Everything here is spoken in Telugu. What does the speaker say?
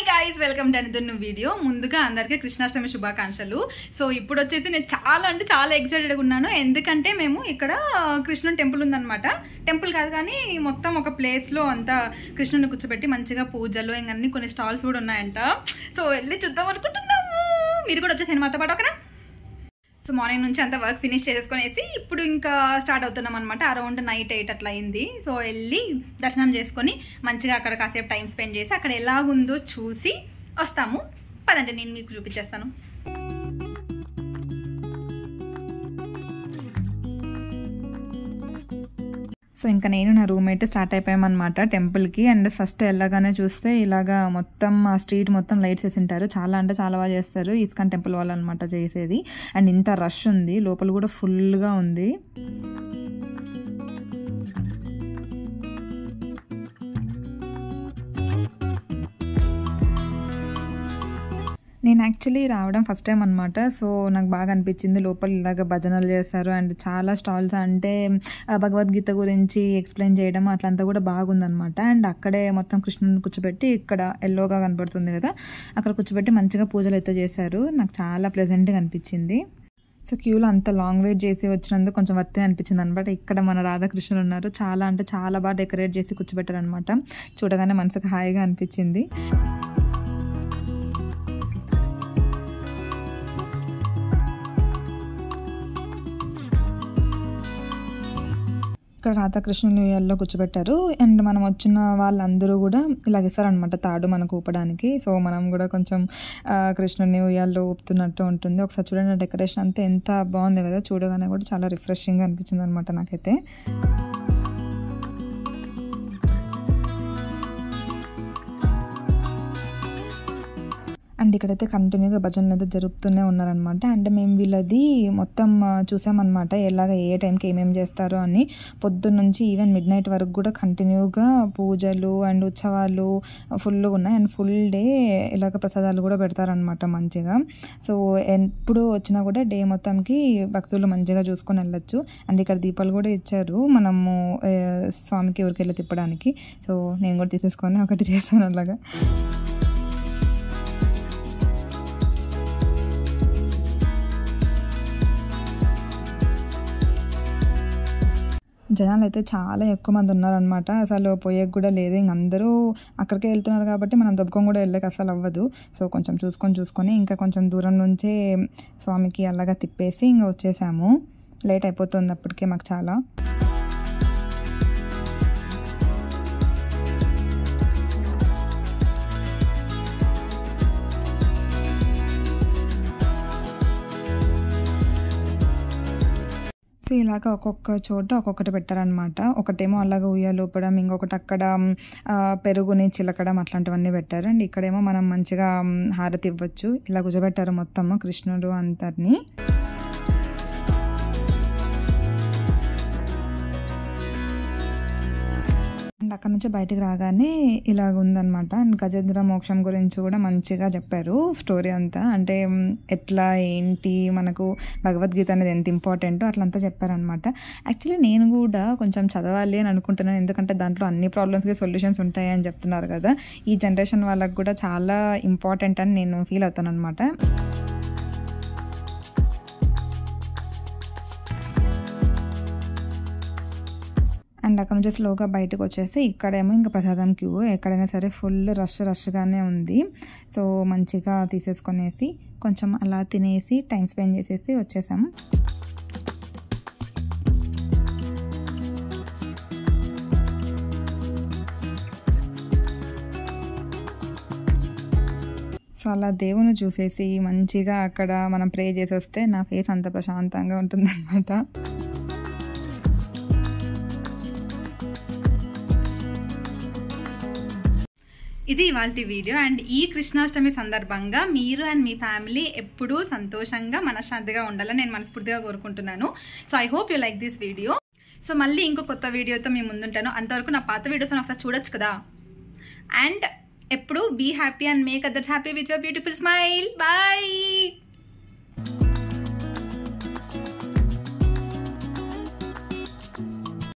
guys, welcome to another new video. ముందుగా అందరికీ కృష్ణాష్టమి శుభాకాంక్షలు. సో ఇప్పుడు వచ్చేసి నేను చాలా ఎక్సైటెడ్ గా ఉన్నాను. ఎందుకంటే మేము ఇక్కడ కృష్ణుని టెంపుల్ ఉందన్నమాట. టెంపుల్ కాదు కానీ మొత్తం ఒక ప్లేస్ లో అంతా కృష్ణుని కూర్చోబెట్టి మంచిగా పూజలు ఇంకన్నీ కొన్ని స్టాల్స్ కూడా ఉన్నాయంట. సో వెళ్ళి చూద్దాం అనుకుంటున్నాము. మీరు కూడా వచ్చే సినిమాతో పాటు ఓకేనా? సో మార్నింగ్ నుంచి అంతా వర్క్ ఫినిష్ చేసుకునేసి ఇప్పుడు ఇంకా స్టార్ట్ అవుతున్నాం అనమాట. అరౌండ్ నైట్ 8 అట్లా అయింది. సో వెళ్ళి దర్శనం చేసుకొని మంచిగా అక్కడ కాసేపు టైం స్పెండ్ చేసి అక్కడ ఎలాగుందో చూసి వస్తాము. పదండి, నేను మీకు చూపించేస్తాను. సో ఇంకా నేను నా రూమ్మేట్ స్టార్ట్ అయిపోయామన్నమాట టెంపుల్కి. అండ్ ఫస్ట్ వెళ్ళగానే చూస్తే ఇలాగా మొత్తం ఆ స్ట్రీట్ మొత్తం లైట్స్ వేసి ఉంటారు. చాలా అంటే చాలా బాగా చేస్తారు. ఇస్కాన్ టెంపుల్ వాళ్ళు అనమాట చేసేది. అండ్ ఇంత రష్ ఉంది, లోపల కూడా ఫుల్గా ఉంది. నేను యాక్చువల్లీ రావడం ఫస్ట్ టైం అనమాట. సో నాకు బాగా అనిపించింది. లోపల ఇలాగ భజనలు చేస్తారు అండ్ చాలా స్టాల్స్ అంటే భగవద్గీత గురించి ఎక్స్ప్లెయిన్ చేయడం అట్లంతా కూడా బాగుందనమాట. అండ్ అక్కడే మొత్తం కృష్ణుని కూర్చోబెట్టి ఇక్కడ ఎల్లోగా కనపడుతుంది కదా, అక్కడ కూర్చోబెట్టి మంచిగా పూజలు అయితే చేశారు. నాకు చాలా ప్లెజెంట్గా అనిపించింది. సో క్యూలో అంత లాంగ్ వెయిట్ చేసి వచ్చినందుకు కొంచెం వర్త్ అనిపించింది అనమాట. ఇక్కడ మన రాధాకృష్ణులు ఉన్నారు. చాలా అంటే చాలా బాగా డెకరేట్ చేసి కూర్చోబెట్టారు అనమాట. చూడగానే మనసుకు హాయిగా అనిపించింది. ఇక్కడ రాధాకృష్ణుని ఉయ్యాల్లో కూర్చోబెట్టారు. అండ్ మనం వచ్చిన వాళ్ళందరూ కూడా ఇలాగ ఇస్తారనమాట తాడు మనకు ఊపడానికి. సో మనం కూడా కొంచెం కృష్ణుని ఉయ్యాల్లో ఊపుతున్నట్టు ఉంటుంది. ఒకసారి చూడండి, డెకరేషన్ అంతా ఎంత బాగుంది కదా. చూడగానే కూడా చాలా రిఫ్రెషింగ్గా అనిపించింది అనమాట నాకైతే. అండ్ ఇక్కడైతే కంటిన్యూగా భజనలు అయితే జరుపుతూనే ఉన్నారనమాట. అండ్ మేము వీళ్ళది మొత్తం చూసామన్నమాట, ఎలాగ ఏ టైంకి ఏమేమి చేస్తారో అని. పొద్దున్న నుంచి ఈవెన్ మిడ్ నైట్ వరకు కూడా కంటిన్యూగా పూజలు అండ్ ఉత్సవాలు ఫుల్గా ఉన్నాయి. అండ్ ఫుల్ డే ఇలాగ ప్రసాదాలు కూడా పెడతారనమాట మంచిగా. సో ఎప్పుడు వచ్చినా కూడా డే మొత్తంకి భక్తులు మంచిగా చూసుకొని వెళ్ళొచ్చు. అండ్ ఇక్కడ దీపాలు కూడా ఇచ్చారు మనము స్వామికి ఎవరికెళ్ళి తిప్పడానికి. సో నేను కూడా తీసేసుకొని ఒకటి చేస్తాను అలాగా. జనాలు అయితే చాలా ఎక్కువ మంది ఉన్నారనమాట. అసలు పోయేకి కూడా లేదు. ఇంక అందరూ అక్కడికే వెళ్తున్నారు కాబట్టి మనం దొబ్బకొని కూడా వెళ్ళక అసలు అవ్వదు. సో కొంచెం చూసుకొని ఇంకా కొంచెం దూరం నుంచే స్వామికి అలాగా తిప్పేసి ఇంకా వచ్చేసాము. లేట్ అయిపోతుంది అప్పటికే మాకు చాలా. సో ఇలాగ ఒక్కొక్క చోట ఒక్కొక్కటి పెట్టారనమాట. ఒకటేమో అలాగ ఉయ్యాలూపడం, ఇంకొకటి అక్కడ పెరుగుని చిలకడం అట్లాంటివన్నీ పెట్టారు. అండ్ ఇక్కడేమో మనం మంచిగా హారతి ఇవ్వచ్చు. ఇలా కూర్చోబెట్టారు మొత్తము కృష్ణుడు అందరినీ. అండ్ అక్కడ నుంచి బయటకు రాగానే ఇలాగ ఉందన్నమాట. అండ్ గజేంద్ర మోక్షం గురించి కూడా మంచిగా చెప్పారు స్టోరీ అంతా. అంటే ఎట్లా ఏంటి మనకు భగవద్గీత అనేది ఎంత ఇంపార్టెంటో అట్లంతా చెప్పారనమాట. యాక్చువల్లీ నేను కూడా కొంచెం చదవాలి అని అనుకుంటున్నాను. ఎందుకంటే దాంట్లో అన్ని ప్రాబ్లమ్స్కి సొల్యూషన్స్ ఉంటాయి అని చెప్తున్నారు కదా. ఈ జనరేషన్ వాళ్ళకి కూడా చాలా ఇంపార్టెంట్ అని నేను ఫీల్ అవుతాను అనమాట. అండ్ అక్కడ నుంచి స్లోగా బయటకు వచ్చేసి ఇక్కడేమో ఇంకా ప్రసాదం క్యూ. ఎక్కడైనా సరే ఫుల్ రష్గానే ఉంది. సో మంచిగా తీసేసుకొనేసి కొంచెం అలా తినేసి టైం స్పెండ్ చేసేసి వచ్చేసాము. సో అలా దేవుని చూసేసి మంచిగా అక్కడ మనం ప్రే చేసి వస్తే నా ఫేస్ అంత ప్రశాంతంగా ఉంటుందన్నమాట. ఇది ఇవాల్టి వీడియో. అండ్ ఈ కృష్ణాష్టమి సందర్భంగా మీరు అండ్ మీ ఫ్యామిలీ ఎప్పుడూ సంతోషంగా మనశ్శాంతిగా ఉండాలని నేను మనస్ఫూర్తిగా కోరుకుంటున్నాను. So I hope you like this video. So మళ్ళీ ఇంకో కొత్త వీడియోతో మేము ముందుంటాను. అంతవరకు నా పాత వీడియోస్ ఒకసారి చూడొచ్చు కదా. అండ్ ఎప్పుడు be happy and make others happy with your beautiful smile. Bye.